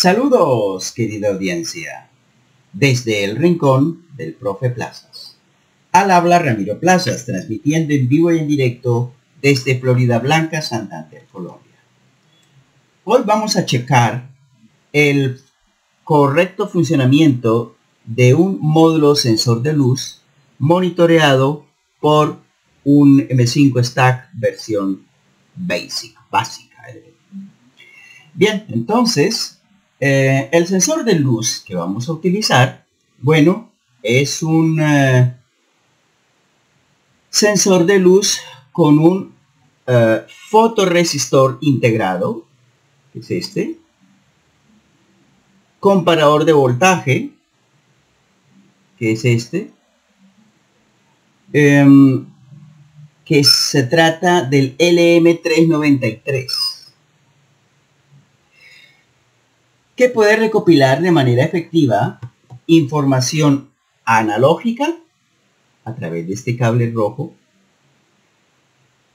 Saludos, querida audiencia, desde el rincón del profe Plazas. Al habla Ramiro Plazas, transmitiendo en vivo y en directo desde Florida Blanca, Santander, Colombia. Hoy vamos a checar el correcto funcionamiento de un módulo sensor de luz monitoreado por un M5 Stack versión básica. Bien, entonces, el sensor de luz que vamos a utilizar, bueno, es un sensor de luz con un fotorresistor integrado, que es este, comparador de voltaje, que es este, que se trata del LM393, que puede recopilar de manera efectiva información analógica a través de este cable rojo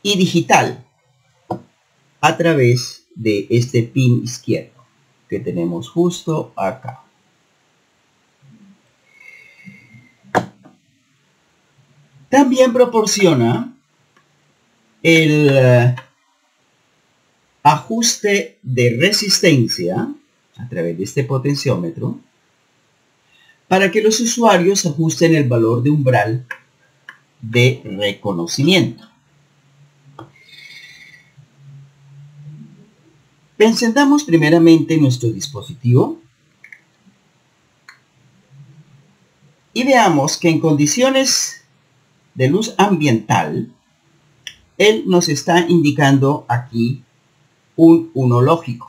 y digital a través de este pin izquierdo que tenemos justo acá. También proporciona el ajuste de resistencia a través de este potenciómetro para que los usuarios ajusten el valor de umbral de reconocimiento. Encendamos primeramente nuestro dispositivo y veamos que en condiciones de luz ambiental, él nos está indicando aquí un 1 lógico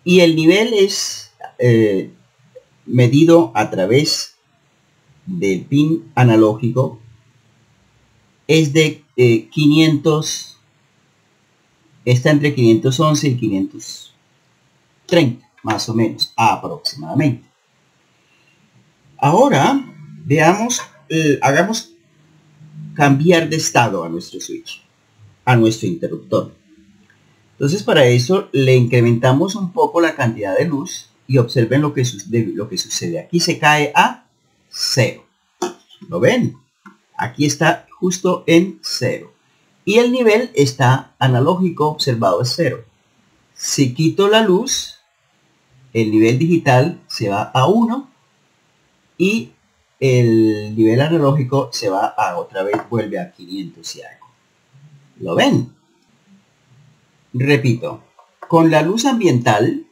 y el nivel es medido a través del pin analógico, es de 500, está entre 511 y 530 más o menos aproximadamente. Ahora veamos, hagamos cambiar de estado a nuestro switch, a nuestro interruptor. Entonces para eso le incrementamos un poco la cantidad de luz y observen lo que sucede. Aquí se cae a 0. ¿Lo ven? Aquí está justo en 0. Y el nivel está analógico observado es 0. Si quito la luz, el nivel digital se va a 1 y el nivel analógico se va a otra vez, vuelve a 500 y algo. ¿Lo ven? Repito, con la luz ambiental,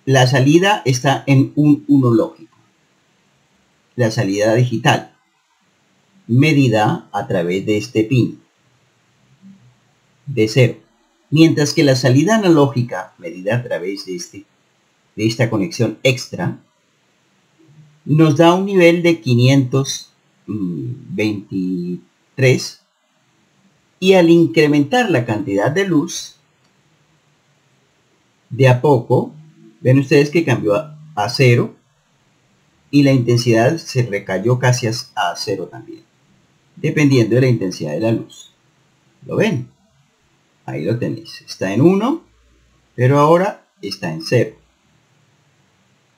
la salida está en un 1 lógico. La salida digital, medida a través de este pin, de 0. Mientras que la salida analógica, medida a través de esta conexión extra, nos da un nivel de 523 y al incrementar la cantidad de luz, de a poco, ven ustedes que cambió a 0 y la intensidad se recayó casi a 0 también, dependiendo de la intensidad de la luz. ¿Lo ven? Ahí lo tenéis. Está en 1, pero ahora está en 0.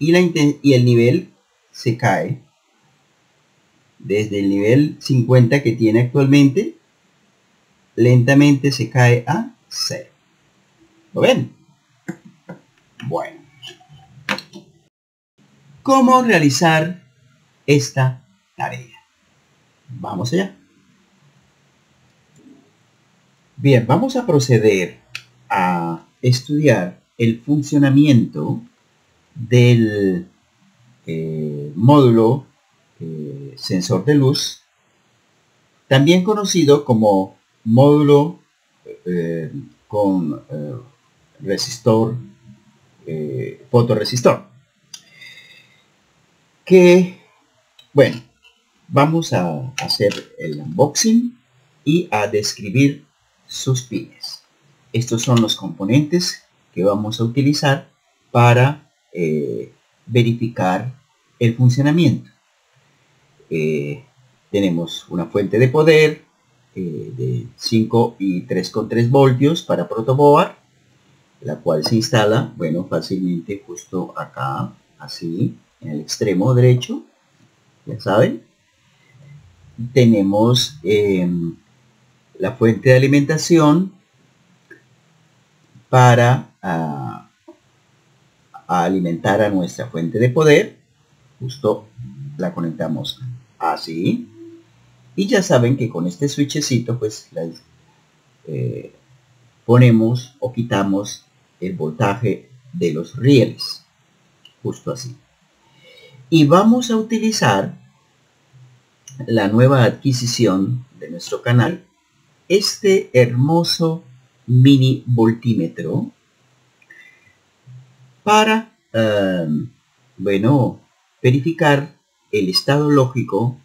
Y el nivel se cae desde el nivel 50 que tiene actualmente, lentamente se cae a 0. ¿Lo ven? Bueno. ¿Cómo realizar esta tarea? Vamos allá. Bien, vamos a proceder a estudiar el funcionamiento del módulo sensor de luz, también conocido como módulo con resistor, fotorresistor, que, bueno, vamos a hacer el unboxing y a describir sus pines. Estos son los componentes que vamos a utilizar para verificar el funcionamiento. Tenemos una fuente de poder de 5 y 3,3 voltios para protoboard, la cual se instala, bueno, fácilmente justo acá, así, en el extremo derecho, ya saben. Tenemos la fuente de alimentación para a alimentar a nuestra fuente de poder. Justo la conectamos así. Y ya saben que con este switchecito pues ponemos o quitamos el voltaje de los rieles. Justo así. Y vamos a utilizar la nueva adquisición de nuestro canal, este hermoso mini voltímetro para, bueno, verificar el estado lógico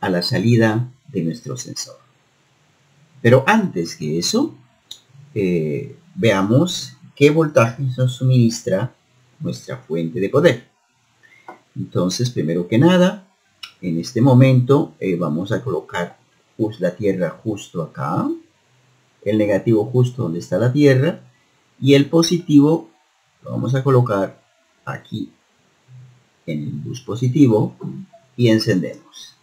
a la salida de nuestro sensor. Pero antes que eso, veamos qué voltaje nos suministra nuestra fuente de poder. Entonces, primero que nada, en este momento vamos a colocar la Tierra justo acá, el negativo justo donde está la Tierra, y el positivo lo vamos a colocar aquí en el bus positivo y encendemos.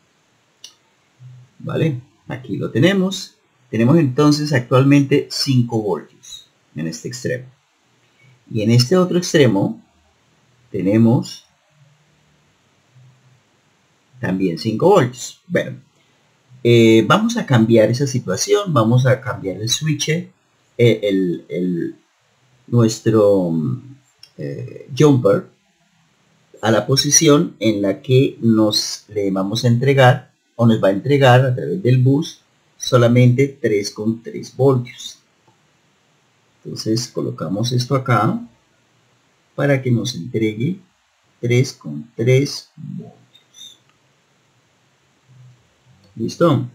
¿Vale? Aquí lo tenemos. Tenemos entonces actualmente 5 voltios en este extremo. Y en este otro extremo tenemos también 5 voltios. Bueno, vamos a cambiar esa situación. Vamos a cambiar el switch, nuestro jumper a la posición en la que le vamos a entregar o nos va a entregar a través del bus solamente 3,3 voltios. Entonces colocamos esto acá para que nos entregue 3,3 voltios. ¿Listo?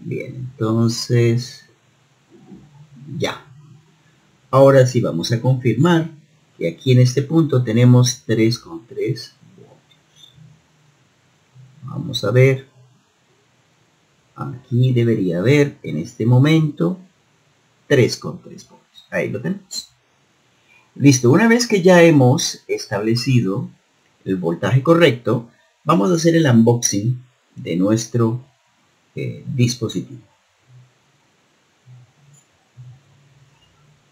Bien, entonces ya. Ahora sí vamos a confirmar que aquí en este punto tenemos 3,3 voltios. Vamos a ver. Aquí debería haber en este momento 3,3 voltios. Ahí lo tenemos. Listo, una vez que ya hemos establecido el voltaje correcto, vamos a hacer el unboxing de nuestro dispositivo.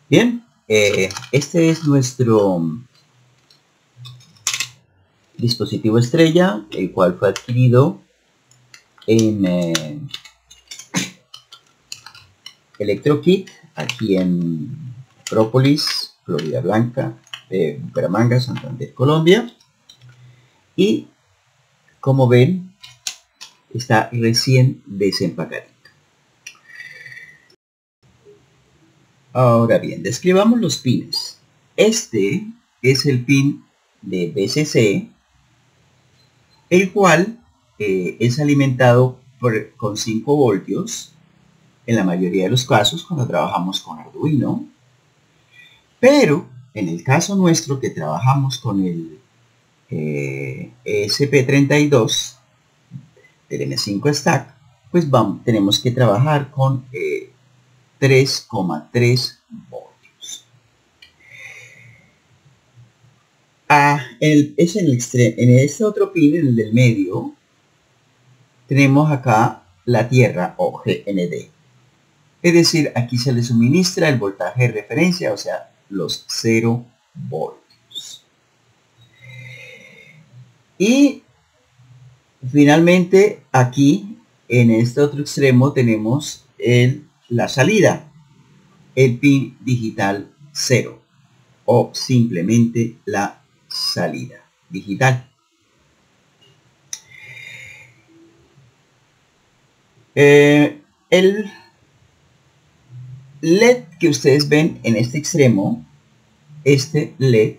Bien, este es nuestro dispositivo estrella, el cual fue adquirido en ElectroKit, aquí en Acrópolis, Florida Blanca, Bucaramanga, Santander, Colombia. Y como ven, está recién desempacadito. Ahora bien, describamos los pines. Este es el pin de BCC, el cual es alimentado con 5 voltios en la mayoría de los casos cuando trabajamos con Arduino. Pero en el caso nuestro que trabajamos con el ESP32 del M5 Stack, pues tenemos que trabajar con 3,3 voltios. En este otro pin, en el del medio, tenemos acá la tierra o GND. Es decir, aquí se le suministra el voltaje de referencia, o sea, los 0 voltios. Y finalmente aquí en este otro extremo tenemos la salida, el pin digital 0 o simplemente la salida digital. El LED que ustedes ven en este extremo, este LED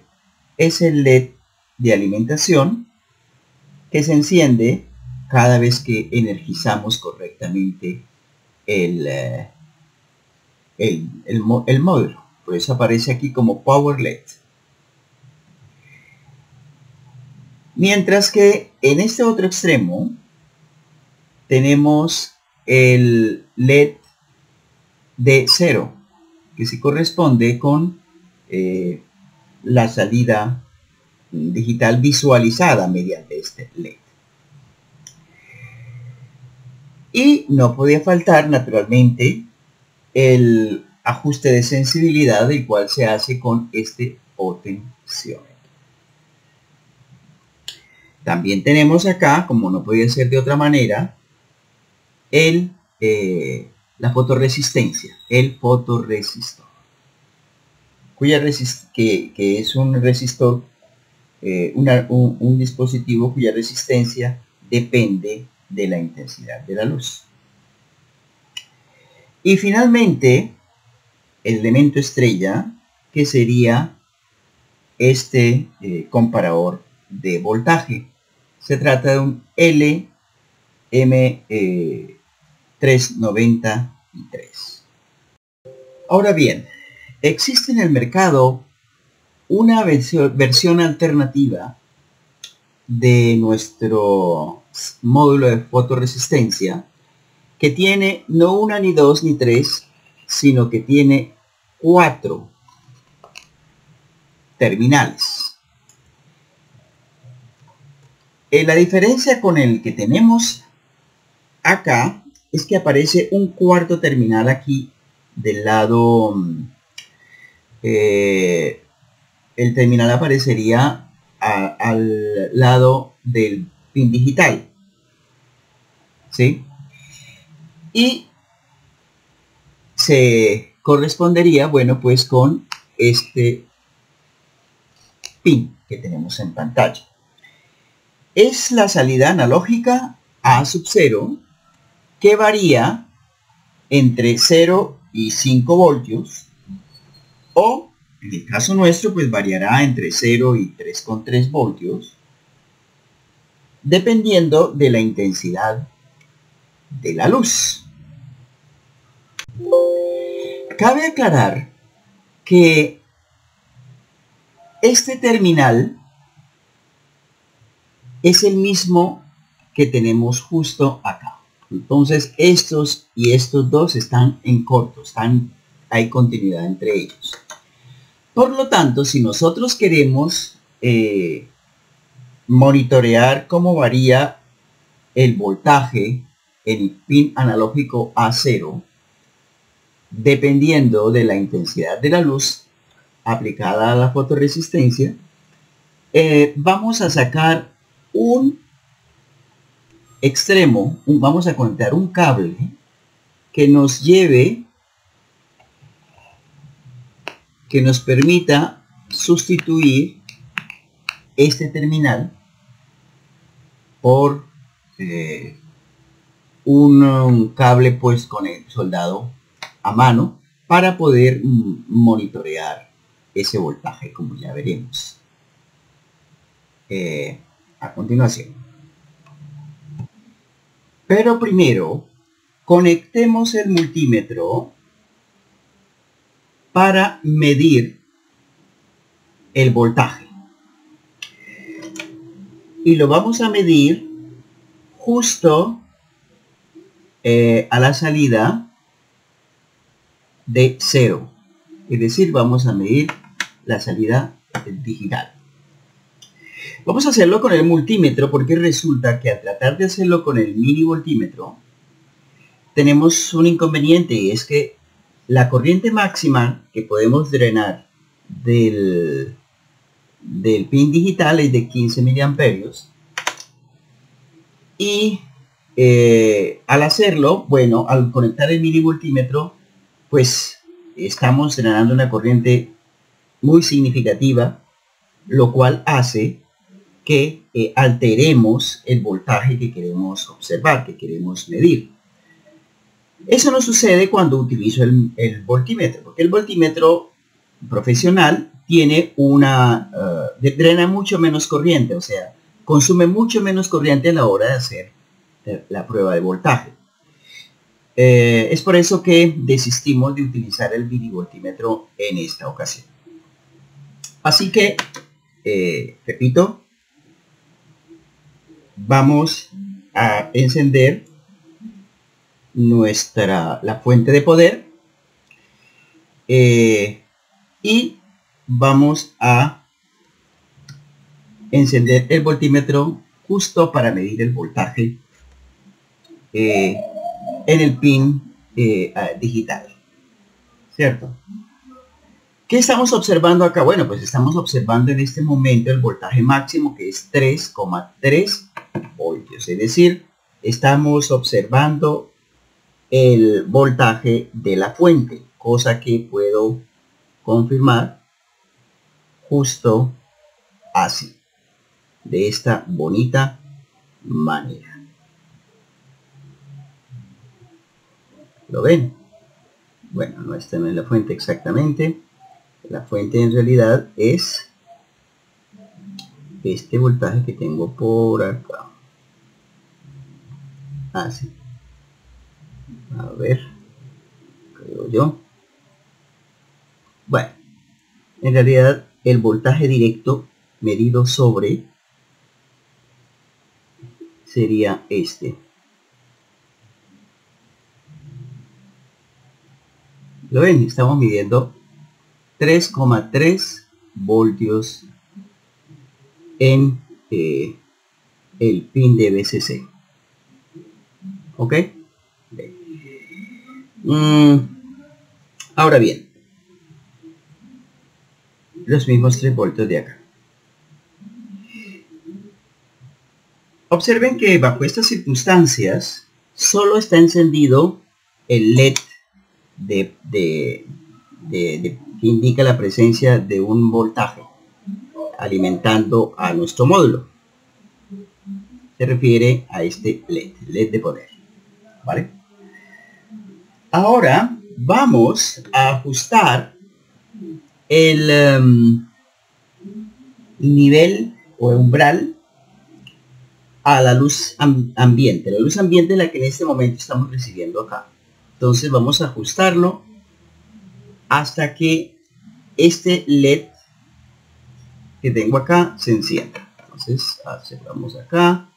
es el LED de alimentación que se enciende cada vez que energizamos correctamente el módulo. Por eso aparece aquí como Power LED. Mientras que en este otro extremo tenemos el LED de 0 que se corresponde con la salida digital visualizada mediante este LED. Y no podía faltar, naturalmente, el ajuste de sensibilidad, el cual se hace con este potenciómetro. También tenemos acá, como no podía ser de otra manera, la fotorresistencia, el fotorresistor, que es un resistor, un dispositivo cuya resistencia depende de la intensidad de la luz. Y finalmente, el elemento estrella, que sería este comparador de voltaje. Se trata de un LM393. Ahora bien, existe en el mercado una versión alternativa de nuestro módulo de fotorresistencia que tiene no una, ni dos, ni tres, sino que tiene 4 terminales. La diferencia con el que tenemos acá es que aparece un cuarto terminal aquí del lado, el terminal aparecería al lado del pin digital, ¿sí? Y se correspondería, bueno, pues con este pin que tenemos en pantalla. Es la salida analógica A0, que varía entre 0 y 5 voltios, o en el caso nuestro pues variará entre 0 y 3,3 voltios, dependiendo de la intensidad de la luz. Cabe aclarar que este terminal es el mismo que tenemos justo acá. Entonces estos y estos dos están en corto, hay continuidad entre ellos. Por lo tanto, si nosotros queremos monitorear cómo varía el voltaje en el pin analógico A0, dependiendo de la intensidad de la luz aplicada a la fotorresistencia, vamos a sacar un extremo, vamos a conectar un cable que nos lleve, que nos permita sustituir este terminal por un cable pues con el soldado a mano para poder monitorear ese voltaje, como ya veremos a continuación. Pero primero conectemos el multímetro para medir el voltaje, y lo vamos a medir justo a la salida de 0, es decir, vamos a medir la salida digital. Vamos a hacerlo con el multímetro porque resulta que al tratar de hacerlo con el mini voltímetro tenemos un inconveniente, y es que la corriente máxima que podemos drenar del pin digital es de 15 miliamperios, y al hacerlo, bueno, al conectar el mini voltímetro, pues estamos drenando una corriente muy significativa, lo cual hace que alteremos el voltaje que queremos observar, que queremos medir. Eso no sucede cuando utilizo el voltímetro, porque el voltímetro profesional tiene drena mucho menos corriente, o sea, consume mucho menos corriente a la hora de hacer la prueba de voltaje. Es por eso que desistimos de utilizar el mini voltímetro en esta ocasión. Así que, repito, vamos a encender la fuente de poder, y vamos a encender el voltímetro justo para medir el voltaje en el pin digital, ¿cierto? ¿Qué estamos observando acá? Bueno, pues estamos observando en este momento el voltaje máximo, que es 3,3 voltios. Es decir, estamos observando el voltaje de la fuente, cosa que puedo confirmar justo así, de esta bonita manera. ¿Lo ven? Bueno, no, esta no es la fuente exactamente. La fuente en realidad es este voltaje que tengo por acá. Así. A ver, creo yo. Bueno, en realidad el voltaje directo medido sobre sería este. ¿Lo ven? Estamos midiendo 3,3 voltios en el pin de VCC. ¿Ok? Ahora bien, los mismos 3 voltios de acá. Observen que bajo estas circunstancias solo está encendido el LED que indica la presencia de un voltaje alimentando a nuestro módulo. Se refiere a este LED de poder, ¿vale? Ahora vamos a ajustar el nivel o umbral a la luz ambiente. La luz ambiente es la que en este momento estamos recibiendo acá. Entonces vamos a ajustarlo hasta que este LED que tengo acá se encienda. Entonces cerramos acá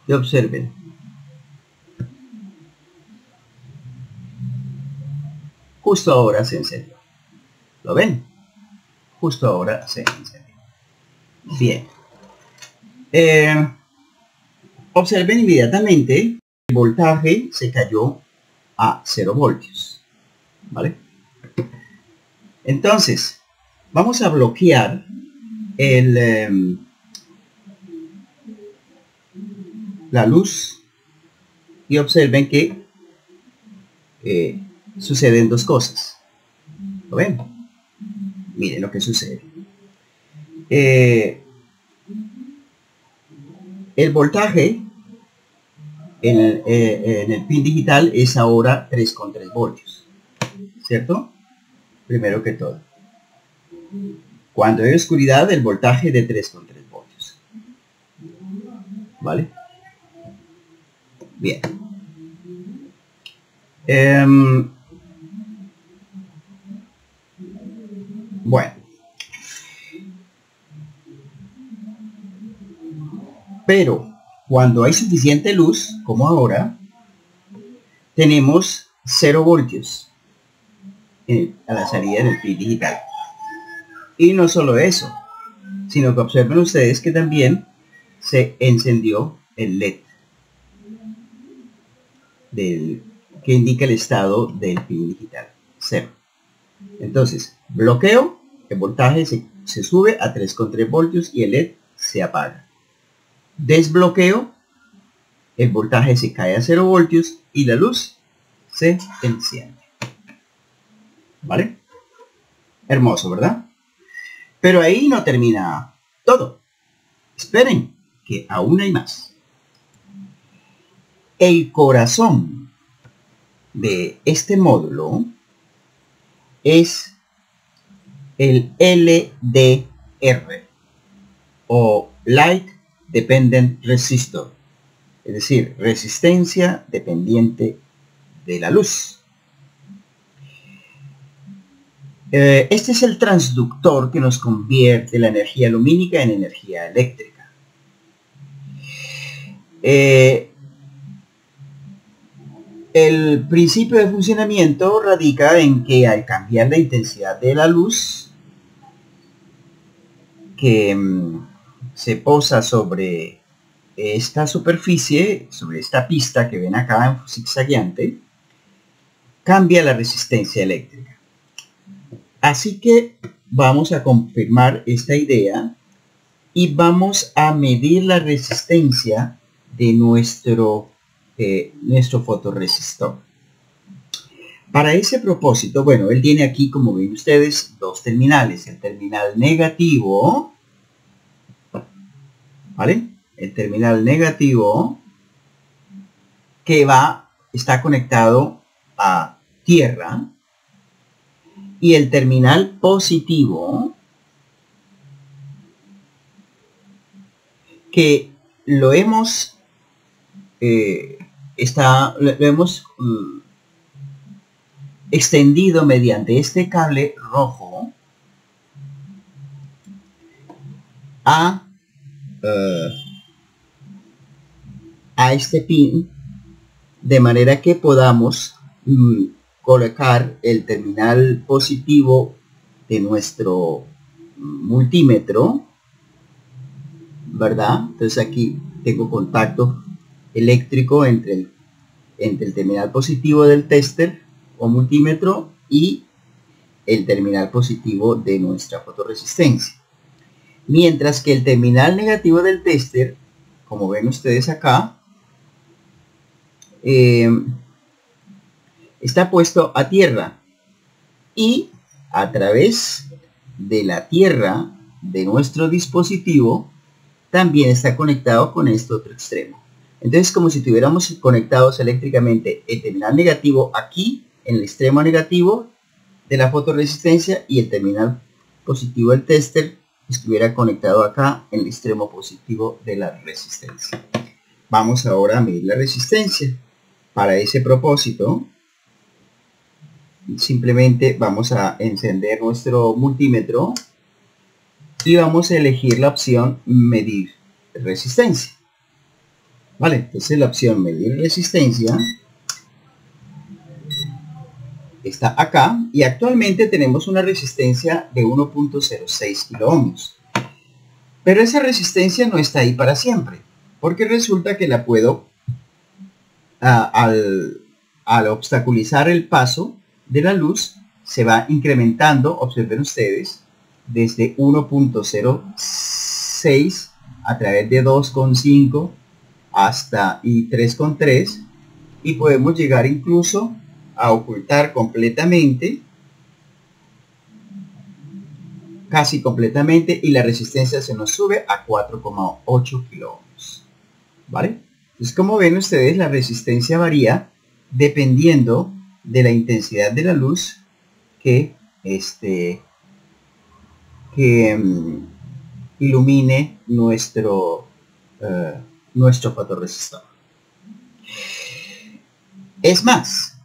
y observen. Justo ahora se encendió. ¿Lo ven? Justo ahora se encendió. Bien. Observen inmediatamente el voltaje se cayó a 0 voltios. ¿Vale? Entonces, vamos a bloquear la luz y observen que suceden dos cosas. ¿Lo ven? Miren lo que sucede. El voltaje en el pin digital es ahora 3,3 voltios, ¿cierto? Primero que todo. Cuando hay oscuridad, el voltaje de 3,3 voltios. ¿Vale? Bien. Bueno. Pero cuando hay suficiente luz, como ahora, tenemos 0 voltios a la salida del pin digital. Y no solo eso, sino que observen ustedes que también se encendió el LED que indica el estado del pin digital, 0. Entonces, bloqueo, el voltaje se sube a 3,3 voltios y el LED se apaga. Desbloqueo, el voltaje se cae a 0 voltios y la luz se enciende. ¿Vale? Hermoso, ¿verdad? Pero ahí no termina todo. Esperen, que aún hay más. El corazón de este módulo es el LDR o Light Dependent Resistor, es decir, resistencia dependiente de la luz. Este es el transductor que nos convierte la energía lumínica en energía eléctrica. El principio de funcionamiento radica en que al cambiar la intensidad de la luz que se posa sobre esta superficie, sobre esta pista que ven acá en zigzagueante, cambia la resistencia eléctrica. Así que vamos a confirmar esta idea y vamos a medir la resistencia de nuestro fotorresistor. Para ese propósito, bueno, él tiene aquí, como ven ustedes, dos terminales. El terminal negativo, ¿vale? El terminal negativo que está conectado a tierra, y el terminal positivo que lo hemos extendido mediante este cable rojo a este pin, de manera que podamos colocar el terminal positivo de nuestro multímetro, ¿verdad? Entonces aquí tengo contacto eléctrico entre el terminal positivo del tester o multímetro y el terminal positivo de nuestra fotorresistencia. Mientras que el terminal negativo del tester, como ven ustedes acá, está puesto a tierra, y a través de la tierra de nuestro dispositivo también está conectado con este otro extremo. Entonces, como si tuviéramos conectados eléctricamente el terminal negativo aquí en el extremo negativo de la fotorresistencia, y el terminal positivo del tester estuviera conectado acá en el extremo positivo de la resistencia. Vamos ahora a medir la resistencia. Para ese propósito, simplemente vamos a encender nuestro multímetro y vamos a elegir la opción medir resistencia. Vale, entonces la opción medir resistencia está acá, y actualmente tenemos una resistencia de 1.06 kilo ohmios. Pero esa resistencia no está ahí para siempre, porque resulta que la puedo, al obstaculizar el paso de la luz, se va incrementando, observen ustedes, desde 1.06 a través de 2.5 hasta 3.3, y podemos llegar incluso a ocultar completamente, casi completamente, y la resistencia se nos sube a 4,8 kilo ohmios. ¿Vale? Entonces, como ven ustedes, la resistencia varía dependiendo de la intensidad de la luz que ilumine nuestro fotorresistor. Es más,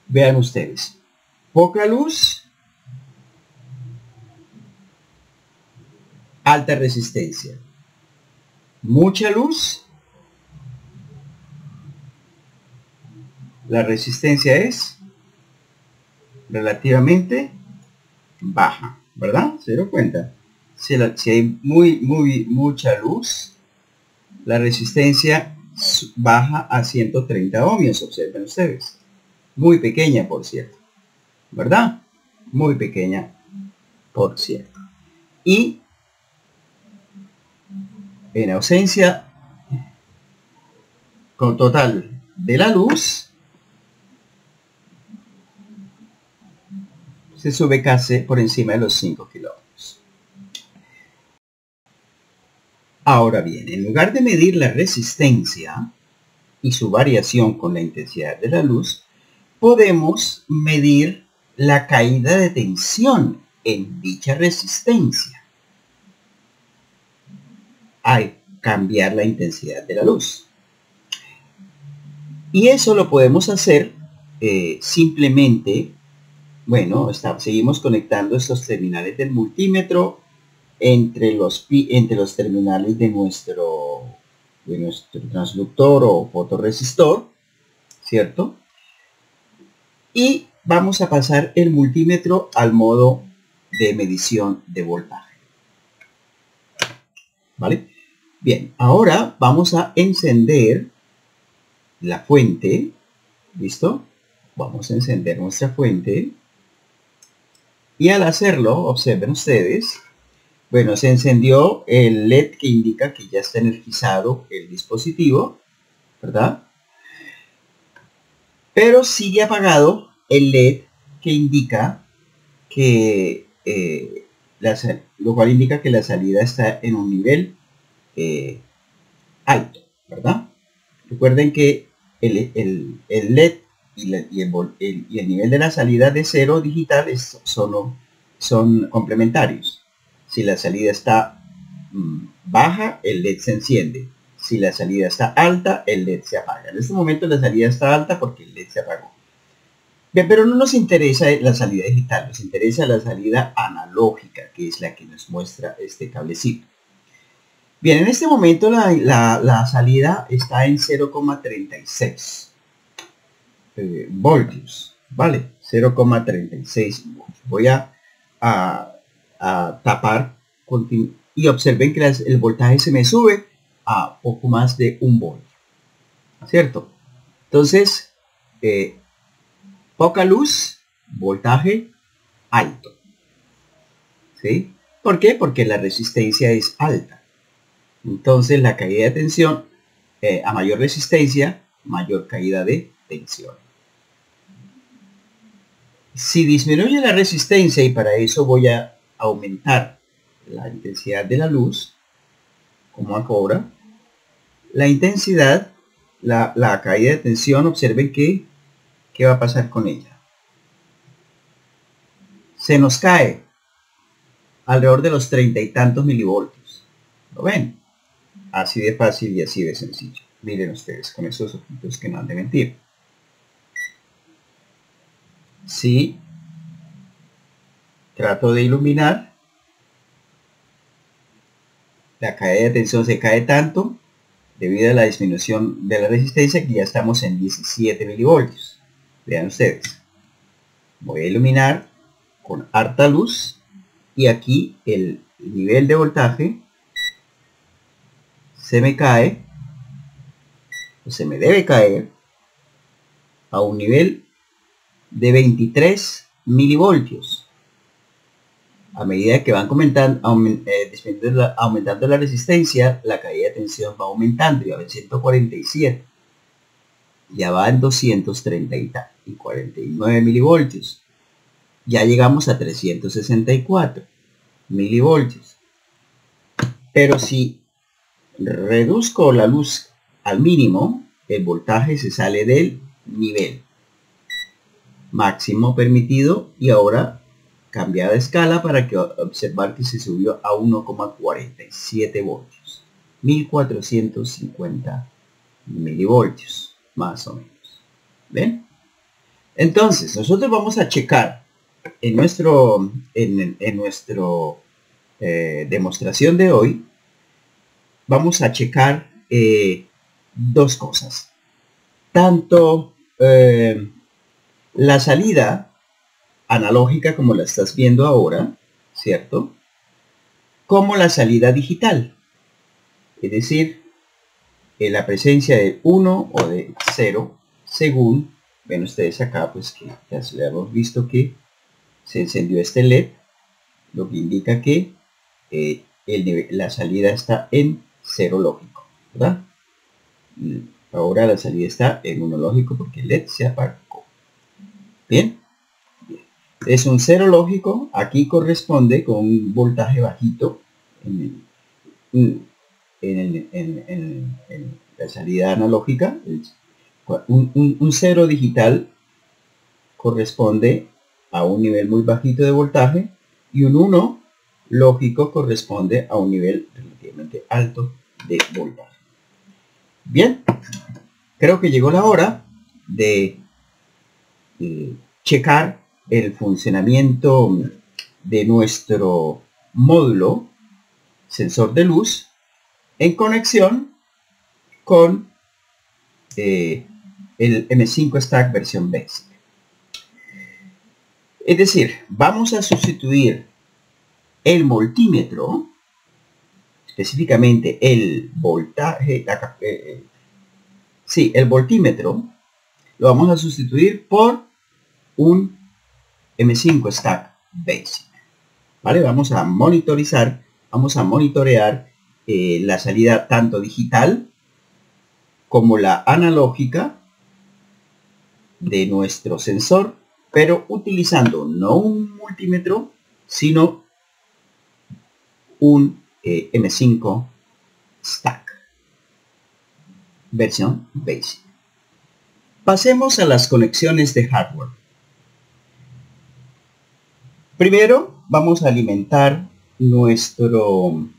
vean ustedes, poca luz, alta resistencia. Mucha luz, la resistencia es relativamente baja, ¿verdad? ¿Se dieron cuenta? Si hay mucha luz, la resistencia baja a 130 ohmios, observen ustedes. Muy pequeña, por cierto, ¿verdad? Muy pequeña, por cierto. Y en ausencia con total de la luz, se sube casi por encima de los 5 kilo ohmios. Ahora bien, en lugar de medir la resistencia y su variación con la intensidad de la luz, podemos medir la caída de tensión en dicha resistencia al cambiar la intensidad de la luz. Y eso lo podemos hacer simplemente, bueno, seguimos conectando estos terminales del multímetro entre los terminales de nuestro transductor o fotorresistor, ¿cierto? Y vamos a pasar el multímetro al modo de medición de voltaje. ¿Vale? Bien, ahora vamos a encender la fuente. ¿Listo? Vamos a encender nuestra fuente. Y al hacerlo, observen ustedes, bueno, se encendió el LED que indica que ya está energizado el dispositivo, ¿verdad? Pero sigue apagado el LED que indica que lo cual indica que la salida está en un nivel alto, ¿verdad? Recuerden que el LED y el nivel de la salida de 0 digital son complementarios. Si la salida está baja, el LED se enciende. Si la salida está alta, el LED se apaga. En este momento la salida está alta porque el LED se apagó. Bien, pero no nos interesa la salida digital, nos interesa la salida analógica, que es la que nos muestra este cablecito. Bien, en este momento la salida está en 0,36 voltios, ¿vale? 0,36 voltios. Voy a tapar y observen que el voltaje se me sube a poco más de 1 voltio, ¿cierto? Entonces, poca luz, voltaje alto, ¿sí? ¿Por qué? Porque la resistencia es alta. Entonces la caída de tensión, a mayor resistencia, mayor caída de tensión. Si disminuye la resistencia, y para eso voy a aumentar la intensidad de la luz, como ahora, la intensidad, la caída de tensión, observen que ¿qué va a pasar con ella? Se nos cae alrededor de los 30 y tantos milivoltios. ¿Lo ven? Así de fácil y así de sencillo. Miren ustedes con esos ojitos que no han de mentir. Si trato de iluminar, la caída de tensión se cae tanto debido a la disminución de la resistencia que ya estamos en 17 milivoltios. Vean ustedes. Voy a iluminar con harta luz y aquí el nivel de voltaje se me cae, o se me debe caer, a un nivel de 23 milivoltios. A medida que van aumentando la resistencia, la caída de tensión va aumentando, ya va en 147. Ya va en 230 y 49 milivoltios. Ya llegamos a 364 milivoltios. Pero si reduzco la luz al mínimo, el voltaje se sale del nivel máximo permitido y ahora cambia de escala para que observar que se subió a 1,47 voltios, 1450 milivoltios más o menos. ¿Ven? Entonces nosotros vamos a checar en nuestro demostración de hoy, vamos a checar dos cosas. Tanto la salida analógica como la estás viendo ahora, ¿cierto? Como la salida digital. Es decir, la presencia de 1 o de 0, según, ven ustedes acá, pues que ya se le hemos visto que se encendió este LED, lo que indica que la salida está en 0 lógico, ¿verdad? Ahora la salida está en 1 lógico porque el LED se apagó. ¿Bien? Es un 0 lógico, aquí corresponde con un voltaje bajito en la salida analógica. Un 0 digital corresponde a un nivel muy bajito de voltaje y un 1 lógico corresponde a un nivel relativamente alto de voltaje. Bien, creo que llegó la hora de checar el funcionamiento de nuestro módulo sensor de luz en conexión con el M5 Stack versión Basic. Es decir, vamos a sustituir el multímetro, específicamente el voltaje, el voltímetro, lo vamos a sustituir por un M5 Stack Basic. ¿Vale? Vamos a monitorear la salida tanto digital como la analógica de nuestro sensor, pero utilizando no un multímetro, sino un M5 Stack versión Basic. Pasemos a las conexiones de hardware. Primero vamos a alimentar nuestro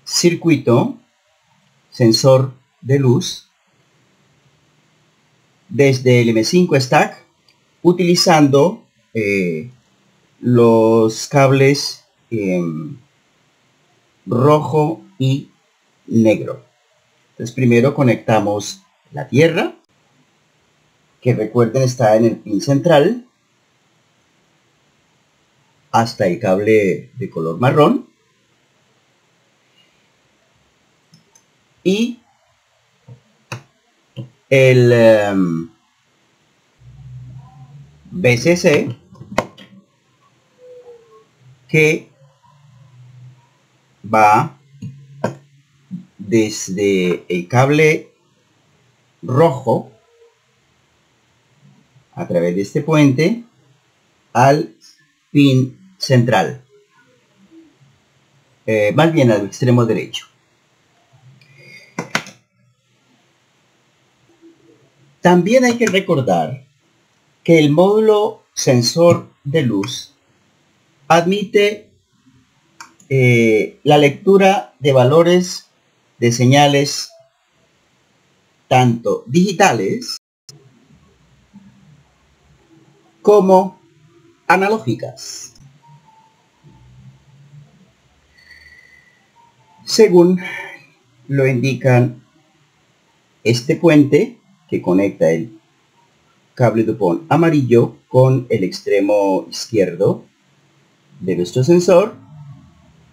circuito sensor de luz desde el M5 Stack utilizando los cables rojo y negro. Entonces primero conectamos la tierra, que recuerden está en el pin central, hasta el cable de color marrón, y el BCC, que va desde el cable rojo a través de este puente al pin central, más bien al extremo derecho. También hay que recordar que el módulo sensor de luz admite la lectura de valores de señales tanto digitales como analógicas, según lo indican este puente que conecta el cable DuPont amarillo con el extremo izquierdo de nuestro sensor,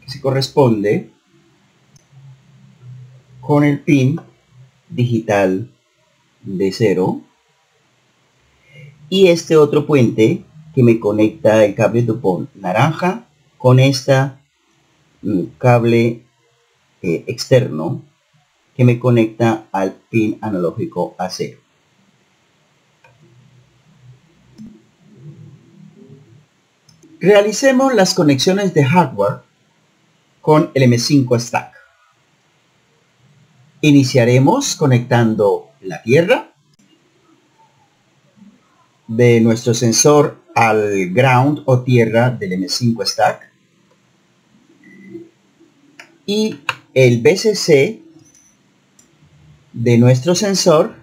que se corresponde con el pin digital de 0, y este otro puente que me conecta el cable DuPont naranja con esta cable externo que me conecta al pin analógico a 0. Realicemos las conexiones de hardware con el M5 Stack. Iniciaremos conectando la tierra de nuestro sensor al ground o tierra del M5 Stack y el BCC de nuestro sensor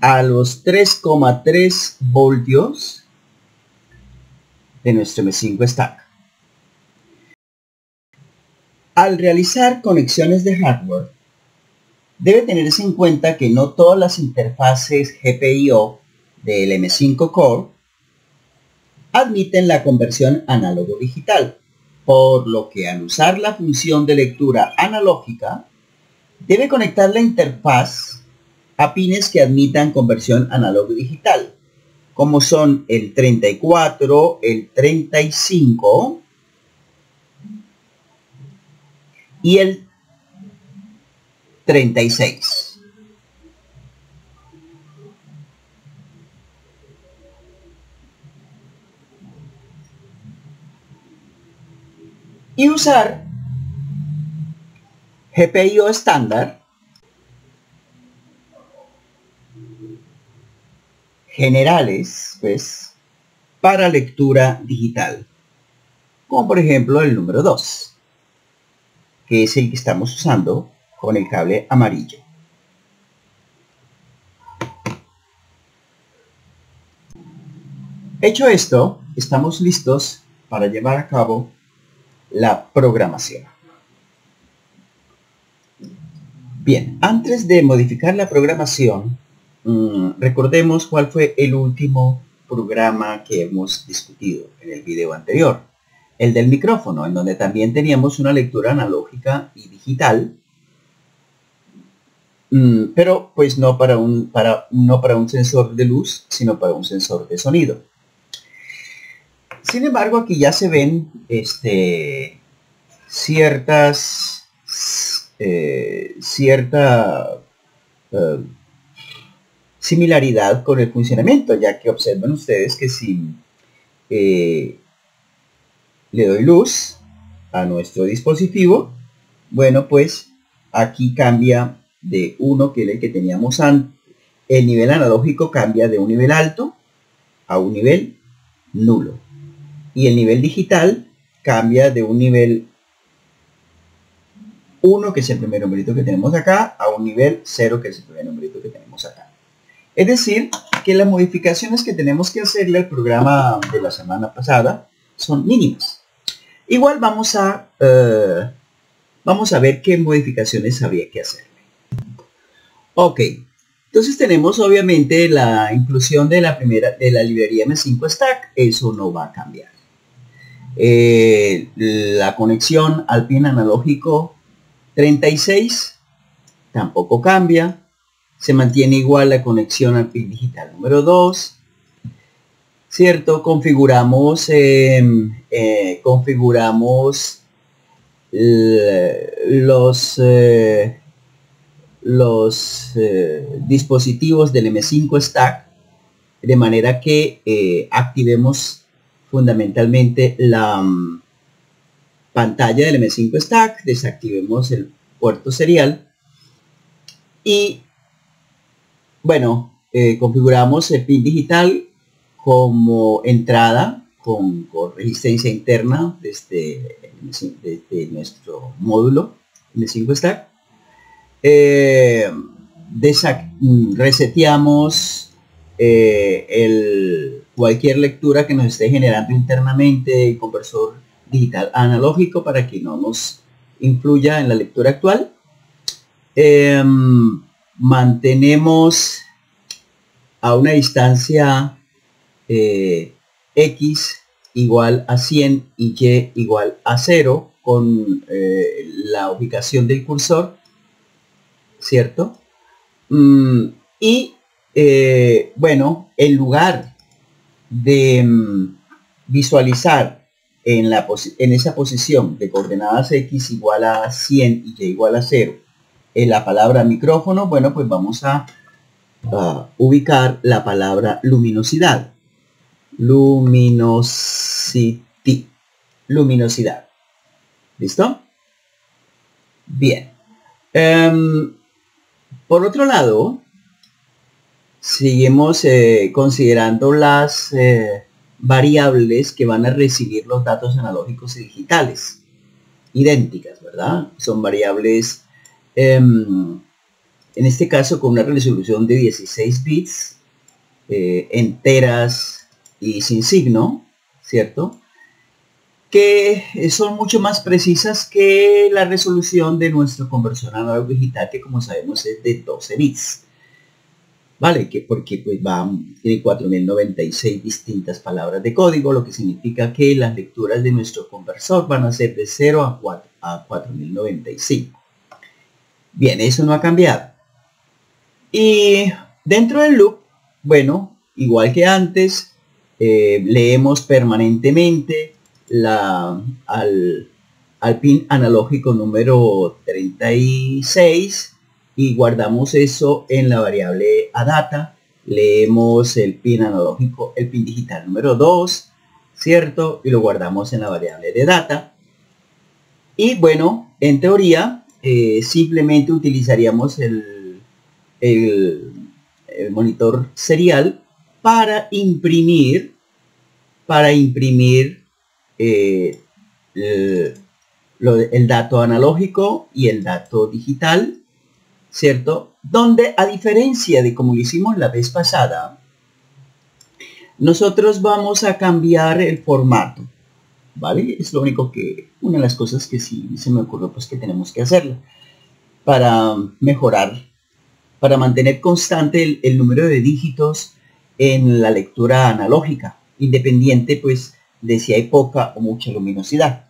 a los 3,3 voltios de nuestro M5 Stack. Al realizar conexiones de hardware, debe tenerse en cuenta que no todas las interfaces GPIO del M5 Core admiten la conversión análogo-digital, por lo que al usar la función de lectura analógica, debe conectar la interfaz a pines que admitan conversión análogo-digital, como son el 34, el 35 y el 36. Y usar GPIO estándar generales, pues, para lectura digital, como por ejemplo el número 2, que es el que estamos usando con el cable amarillo. Hecho esto, estamos listos para llevar a cabo la programación. Bien, antes de modificar la programación, recordemos cuál fue el último programa que hemos discutido en el video anterior, el del micrófono, en donde también teníamos una lectura analógica y digital, pero pues no para un sensor de luz, sino para un sensor de sonido. Sin embargo, aquí ya se ven cierta similaridad con el funcionamiento, ya que observan ustedes que si le doy luz a nuestro dispositivo, bueno, pues aquí cambia de uno, que era el que teníamos antes. El nivel analógico cambia de un nivel alto a un nivel nulo, y el nivel digital cambia de un nivel 1, que es el primer numerito que tenemos acá, a un nivel 0, que es el primer numerito que tenemos acá. Es decir, que las modificaciones que tenemos que hacerle al programa de la semana pasada son mínimas. Igual vamos a ver qué modificaciones habría que hacerle. Ok, entonces tenemos obviamente la inclusión de la librería M5 Stack. Eso no va a cambiar. La conexión al pin analógico 36 tampoco cambia. Se mantiene igual la conexión al pin digital número 2, ¿cierto? Configuramos los dispositivos del M5 Stack de manera que activemos fundamentalmente la pantalla del M5 Stack, desactivemos el puerto serial y bueno, configuramos el pin digital como entrada con resistencia interna desde nuestro módulo M5 Stack. Reseteamos cualquier lectura que nos esté generando internamente el conversor digital analógico para que no nos influya en la lectura actual. Mantenemos a una distancia X igual a 100 y Y igual a 0 con la ubicación del cursor, ¿cierto? Bueno, en lugar de visualizar en esa posición de coordenadas X igual a 100 y Y igual a 0 en la palabra micrófono, bueno, pues vamos a ubicar la palabra luminosidad. Luminosidad. ¿Listo? Bien. Por otro lado, seguimos considerando las variables que van a recibir los datos analógicos y digitales. Idénticas, ¿verdad? Son variables, en este caso con una resolución de 16 bits, enteras y sin signo, ¿cierto? Que son mucho más precisas que la resolución de nuestro conversor analógico digital, que como sabemos es de 12 bits. ¿Vale? Porque pues tiene 4096 distintas palabras de código, lo que significa que las lecturas de nuestro conversor van a ser de 0 a 4095. Bien, eso no ha cambiado. Y dentro del loop, bueno, igual que antes, leemos permanentemente al pin analógico número 36 y guardamos eso en la variable adata. Leemos el pin analógico, el pin digital número 2, ¿cierto? Y lo guardamos en la variable de data. Y bueno, en teoría, simplemente utilizaríamos el monitor serial para imprimir el dato analógico y el dato digital, ¿cierto? Donde, a diferencia de como lo hicimos la vez pasada, nosotros vamos a cambiar el formato, ¿vale? Es lo único una de las cosas que sí se me ocurrió, pues que tenemos que hacerlo. para mejorar, para mantener constante el número de dígitos en la lectura analógica, independiente pues de si hay poca o mucha luminosidad.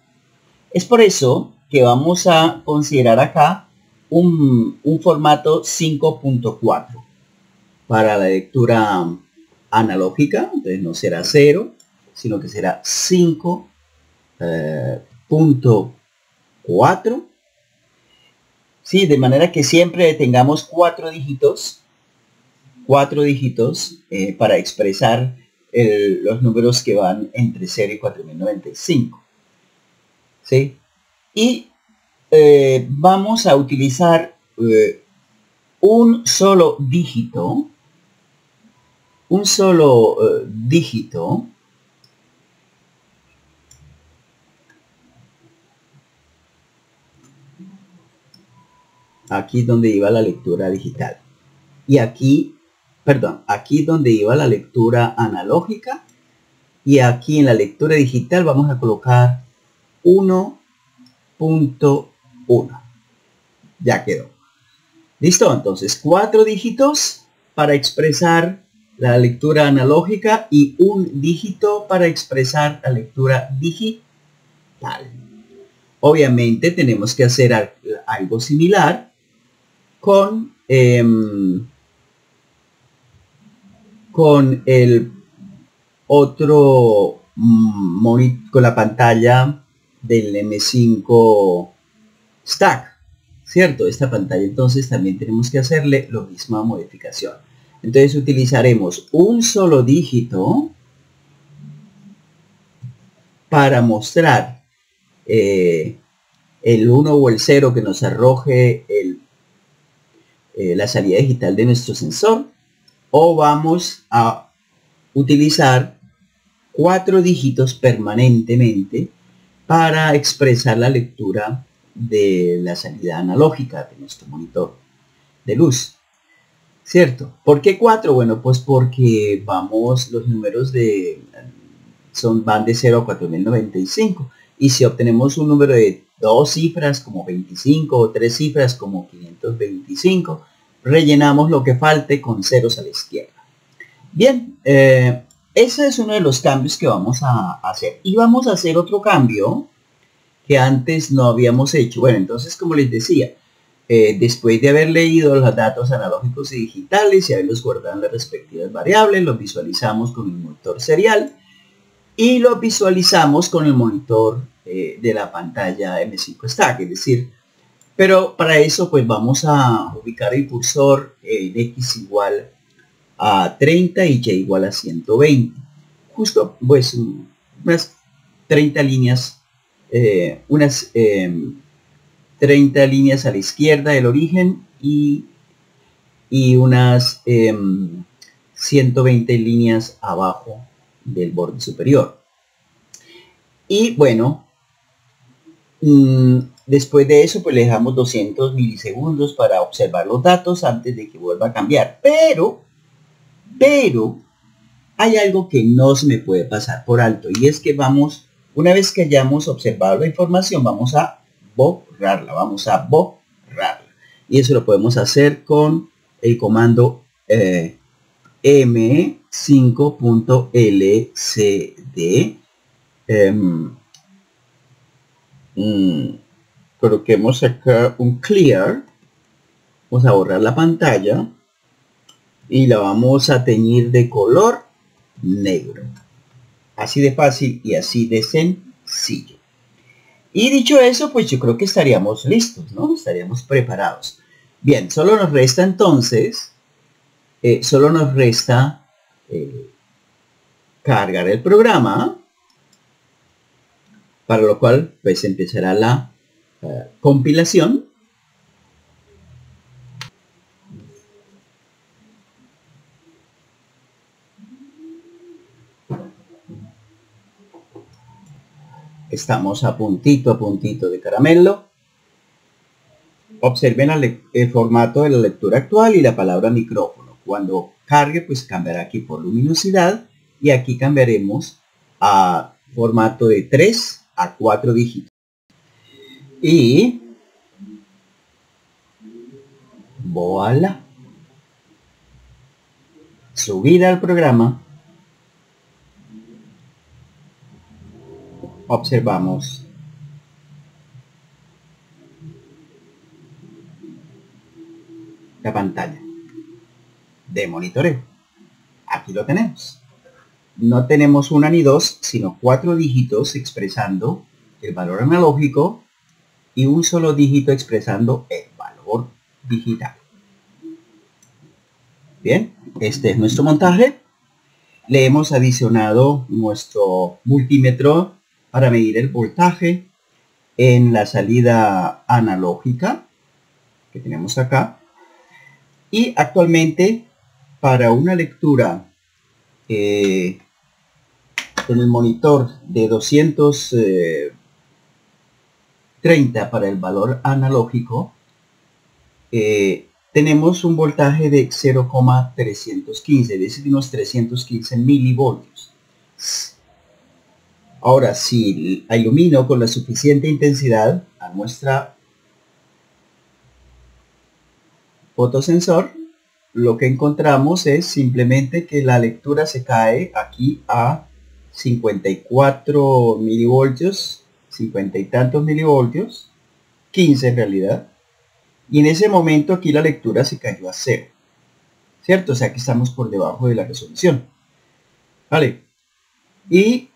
Es por eso que vamos a considerar acá un formato 5.4 para la lectura analógica. Entonces no será 0, sino que será 5.4. Sí, de manera que siempre tengamos 4 dígitos para expresar los números que van entre 0 y 4095. ¿Sí? Y vamos a utilizar un solo dígito, aquí donde iba la lectura digital, y aquí, perdón, aquí donde iba la lectura analógica, y aquí en la lectura digital vamos a colocar 1.1. Ya quedó. ¿Listo? Entonces 4 dígitos para expresar la lectura analógica y un dígito para expresar la lectura digital. Obviamente tenemos que hacer algo similar con el otro monitor, con la pantalla del M5 Stack, ¿cierto? Esta pantalla entonces también tenemos que hacerle la misma modificación. Entonces utilizaremos un solo dígito para mostrar el 1 o el 0 que nos arroje la salida digital de nuestro sensor, o vamos a utilizar 4 dígitos permanentemente para expresar la lectura de la salida analógica de nuestro monitor de luz, ¿cierto? ¿Por qué 4? Bueno, pues porque los números van de 0 a 4095, y si obtenemos un número de 2 cifras como 25 o 3 cifras como 525, rellenamos lo que falte con ceros a la izquierda. Bien, ese es uno de los cambios que vamos a hacer, y vamos a hacer otro cambio que antes no habíamos hecho. Bueno, entonces, como les decía, después de haber leído los datos analógicos y digitales y haberlos guardado en las respectivas variables, los visualizamos con el monitor serial y los visualizamos con el monitor de la pantalla M5 Stack, es decir, pero para eso pues vamos a ubicar el cursor en X igual a 30 y Y igual a 120, justo pues unas 30 líneas, 30 líneas a la izquierda del origen y unas 120 líneas abajo del borde superior. Y bueno, después de eso pues le dejamos 200 milisegundos para observar los datos antes de que vuelva a cambiar. Pero hay algo que no se me puede pasar por alto, y es que una vez que hayamos observado la información, vamos a borrarla, y eso lo podemos hacer con el comando m5.lcd. Coloquemos acá un clear, vamos a borrar la pantalla y la vamos a teñir de color negro. Así de fácil y así de sencillo. Y dicho eso, pues yo creo que estaríamos listos, ¿no? Estaríamos preparados. Bien, solo nos resta entonces, cargar el programa, para lo cual pues empezará la compilación. Estamos a puntito de caramelo. Observen el formato de la lectura actual y la palabra micrófono. Cuando cargue, pues cambiará aquí por luminosidad, y aquí cambiaremos a formato de 3 a 4 dígitos. Y Voilà. Subir al programa. Observamos la pantalla de monitoreo. Aquí lo tenemos. No tenemos una ni dos, sino 4 dígitos expresando el valor analógico y un solo dígito expresando el valor digital. Bien, este es nuestro montaje. Le hemos adicionado nuestro multímetro para medir el voltaje en la salida analógica que tenemos acá. Y actualmente, para una lectura en el monitor de 230 para el valor analógico, tenemos un voltaje de 0,315, es decir, unos 315 milivoltios. Ahora, si ilumino con la suficiente intensidad a nuestra fotosensor, lo que encontramos es simplemente que la lectura se cae aquí a 54 milivoltios, 50 y tantos milivoltios, 15 en realidad, y en ese momento aquí la lectura se cayó a 0, ¿cierto? O sea que estamos por debajo de la resolución, ¿vale? Y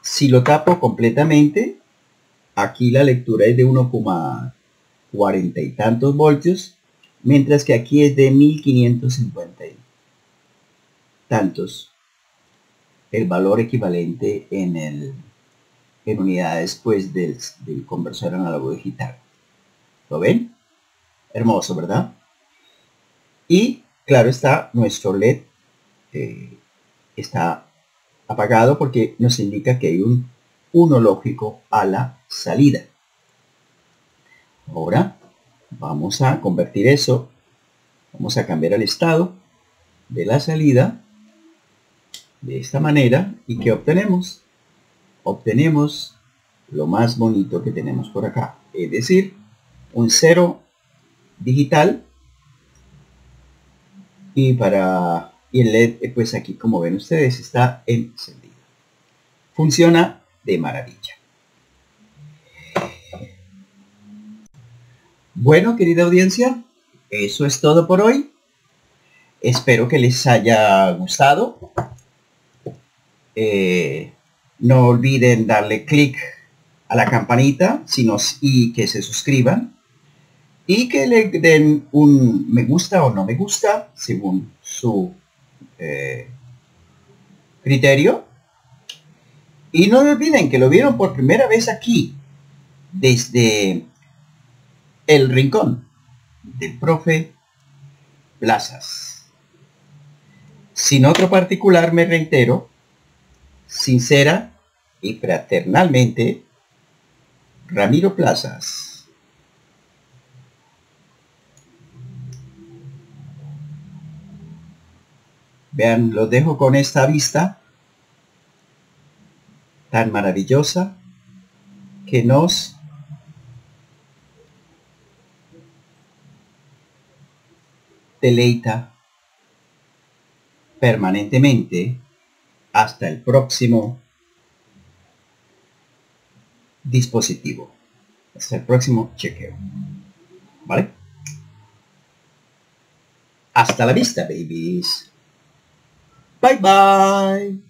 si lo tapo completamente, aquí la lectura es de 1,40 y tantos voltios, mientras que aquí es de 1550 y tantos el valor equivalente en unidades pues del conversor análogo digital. ¿Lo ven? Hermoso, ¿verdad? Y claro está, nuestro LED está apagado porque nos indica que hay un 1 lógico a la salida. Ahora vamos a convertir eso, vamos a cambiar el estado de la salida de esta manera. ¿Y qué obtenemos? Obtenemos lo más bonito que tenemos por acá, es decir, un 0 digital, y el LED pues aquí, como ven ustedes, está encendido. Funciona de maravilla. Bueno, querida audiencia, eso es todo por hoy. Espero que les haya gustado. No olviden darle clic a la campanita y que se suscriban. Y que le den un me gusta o no me gusta, según su criterio. Y no olviden que lo vieron por primera vez aquí, desde el rincón del profe Plazas. Sin otro particular, me reitero, sincera y fraternalmente, Ramiro Plazas. Vean, los dejo con esta vista tan maravillosa que nos deleita permanentemente hasta el próximo dispositivo, hasta el próximo chequeo, ¿vale? Hasta la vista, babies. Bye bye.